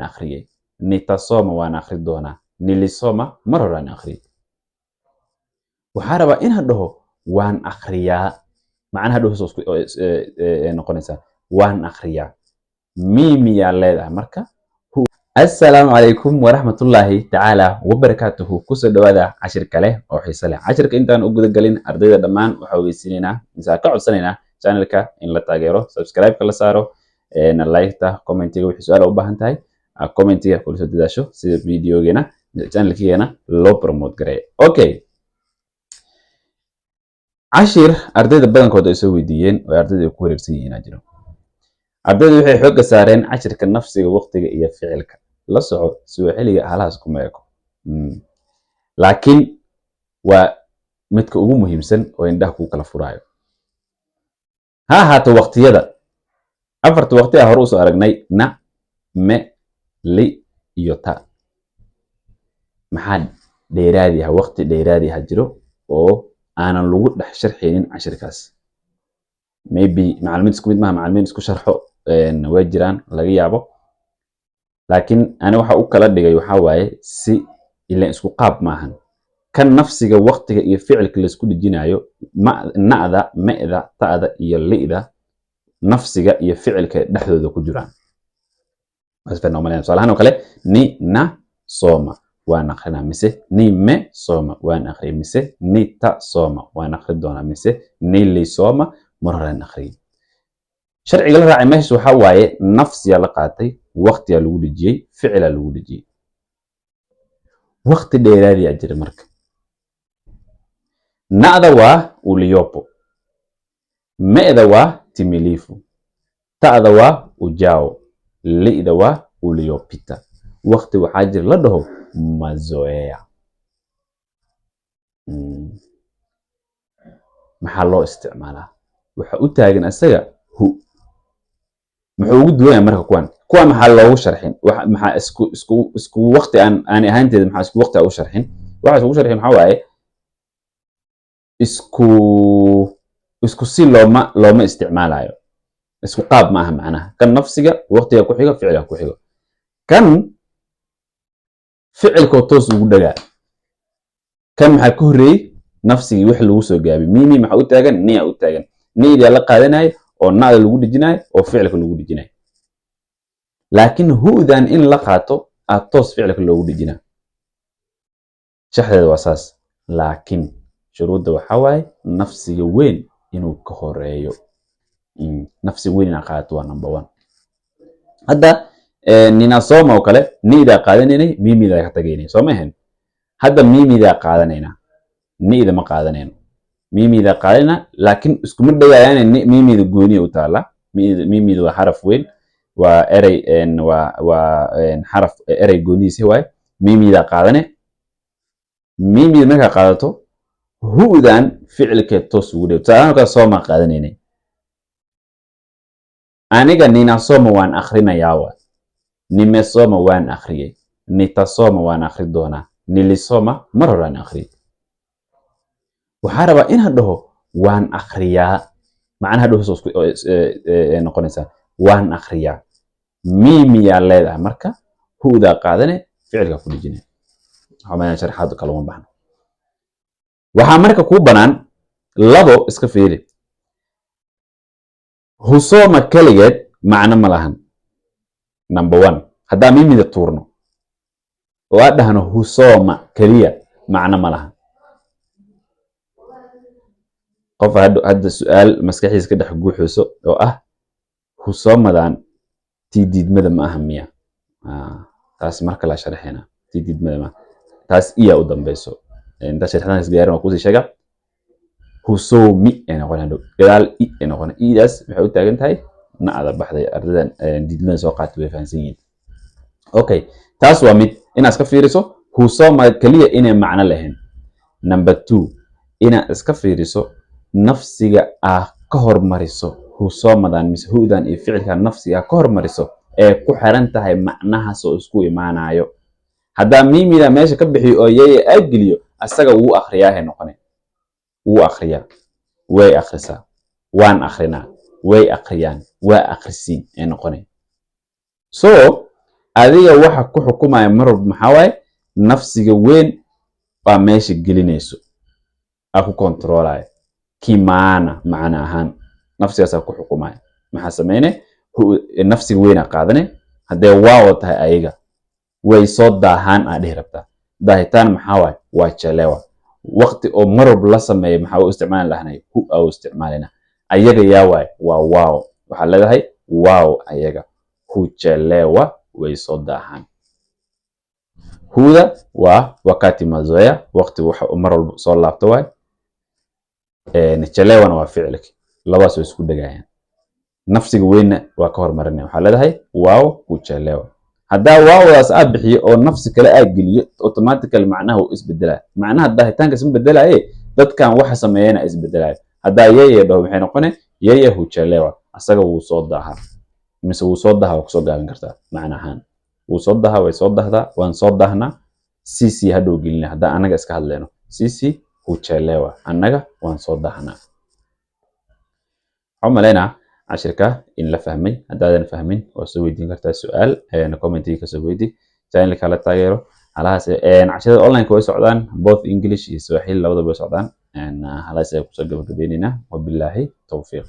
akhriyay nitasoma waan akhri doonaa nilisoma mar horaan akhriyay waxaa rabaa inaan dhaho waan akhriyaa macnaha dhaho noqonaysaa waan akhriyaa miimiyaa leedahay marka assalaamu calaykum waraxmatullaahi tacaala wabarakaatuhu kusoo dhawaada cashir kale oo xiiso leh cashirka intaan u gudagelin ardayda dhammaan waxaa weydiinaynaa mise ka codsanaynaa channelka in la taageero subscribe-ka la saaro na like-ta commentiga wixii su'aal u baahan tahay commentiga kula soo dadaasho sida videogeena channelkeena loo promote gareeyo okay cashir ardayda badankooda ay soo weydiiyeen oo ardayda ku wareersan yihiin jiro ardaydu waxay xoogga saareen cashirka nafsiga waqtiga iyo ficilka la soco su'aaliga halaas ku meeko laakiin waa midka ugu muhiimsan oo indhaha ku kala furaayo ha ahaato waqtiyada afarta waqti ah hore u soo aragnay na me li iyo ta maxaa dheeraadi ah waqti dheeraadi ah jiro oo aanan lagu dhex sharxaynin cashirkaas maybe macluumaad isku mid maaha macluumaad isku sharxo way jiraan laga yaabo laakiin ana waxa u kala dhigay waxa waaye si ila isku qaab maahan kan nafsiga waqtiga iyo ficilka la isku dhijinayo na'da me'da ta'da iyo li'da nafsiga iyo ficilka dhexdooda ku jiraan wasfan noomaleen salaano kale ni na soma waan akhrina mise ni me soma waan akhri mise ni ta soma waan akhri doona mise ni li soma marran akhri sharciga la raacay meesha waxa waaye nafsiga la qaatay waqtiga lagu dhijiyay ficila lagu dhijiyay waqti dheeraadi ah jira marka na'da waa uliopo me'da waa timilifu ta'da waa ujao li'da waa uliopita waqti waxaa jira la dhaho mazoea maxaa loo isticmaalaa waxa u taagan asaga hu muxuu ugu duwanyahay marka kuwan maxaa loogu sharxin maxaa isku waqti aan ahaanteeda maxaa isku waqti u sharxin waxa isku sharxin waxa waaye isku si looma isticmaalayo isku qaab maaha macnaha kan nafsiga waqtiga ku xigo ficilka ku xigo kan ficilka toos ugu dhagaa kan maxaa ka horeeyay nafsiga wix lagu soo gaabay mimi maxaa u taagan niya u taagan niyada la qaadanayo oo na'da lagu dhijinayo oo ficilka lagu dhijinayo laakiin huudan in la qaato toos ficilka loogu dhijina shaxdeeda waa saas laakiin shuruudda waxa waaye nafsiga weyn inuu ka horeeyo nafsi weyn in qaato waa number 1 hadda ninasoma oo kale niida qaadanayna mimida ka tagaynay soomahan hadda mimida qaadanayna niida ma qaadanayno mimida qaadana laakiin isku mid dhagayaan mimida gooni u taala mimida waa xaraf weyn waa eray waa xaraf eray gooniisi waay mimida qaadane mimida marka qaadato huudan ficilka toos ugu dhow taana ka soo ma qaadanayna aniga ninasoma waan akhrinayaa waa nimesoma waan akhriyay nitasoma waan akhri doonaa nilisoma mar horaan akhriyay waxaa rabaa inaan dhaho waan akhriyaa macnaha dhaho noqonaysaa waan akhriyaa miimiyaa leedahay marka huudaa qaadane ficilka ku dhijinay waxaa sharxaad kale uma baahna waxaa marka kuu banaan labo iska fiiri husoma kaligeed macno ma lahan number 1 haddaa mimida tuurno oo aad dhahno husoma kaliya macno ma lahan qof hadda su'aal maskaxiisa ka dhex guuxayso oo ah husomadan tiididmada ma aha miya taas marka la sharxayna tiididmada ma taas iya u dambayso inta sharxanaas gaarin waa ku sii sheega husomi ee noqonaydo gadaal ee noqon iidaas waxay u taagan tahay na'da baxday ardadan diidmada soo qaatay way fahansan yihiin okay taas waa mid inaad iska fiiriso husoma kaliya inay macno lahayn number 2 inaad iska fiiriso nafsiga ka hormariso husomadan mise huudan iyo ficilka nafsiga ka hormariso ee ku xiran tahay macnaha soo isku imaanayo hadda mimida meesha ka bixiyo oo yeye aad geliyo asaga wuu akhriyaa noqonay wuu akhriyaa way akhrisaa waan akhrinaa way akhriyaan waa akhrisiin ee noqonay so adiga waxa ku xukumaya marwalba maxaa waaye nafsiga weyn baa meesha gelinayso aa ku kontroolaya kimaana macna ahaan nafsigaasaa ku xukumaya maxaa sameyne nafsiga weynaa qaadane haddee waawo tahay ayaga way soo daahaan aa dhihi rabtaa daahitaan maxaa waaye waa jelewa waqti oo marwalba la sameeyo maxaa u isticmaali lahanay hu aa u isticmaalina ayaga yaa waaye waa waawo waxaa leedahay waawo ayaga huchelewa way soo daahaan huda waa wakati mazoea waqti waxa mar walba soo laabto waay chelewana waa ficilki labaas way isku dhagayaan nafsiga weynna waa ka hormarinaya waxaa leedahay waaw huchelewa haddaa waawdaas aa bixiyo oo nafsi kale aa geliyo automatically macnaha uu isbedelaya macnaha daahitaanka isma bedelaye dadkan waxa sameeyana isbedelaya haddaa yeye dhaho maxay noqone yeye huchelewa asaga wuu soo daahaa mise wuu soo daha waa kusoo gaabin kartaa macna ahaan wuu soo daha way soo dahdaa waan soo dahnaa sisi hadhow gelina haddaa anaga iska hadleyno sisi huchelewa anaga waan soo dahnaa waxaan umaleynaa cashirka in la fahmay haddaadan fahmin waa soo weydiin kartaa su-aal commentiga kasoo weydi channelka la taageero halahaas cashirada online way socdaan both English iyo Swahili labadaba way socdaan halahaas ay kusoo gabagabeynayna wabilaahi tawfiiq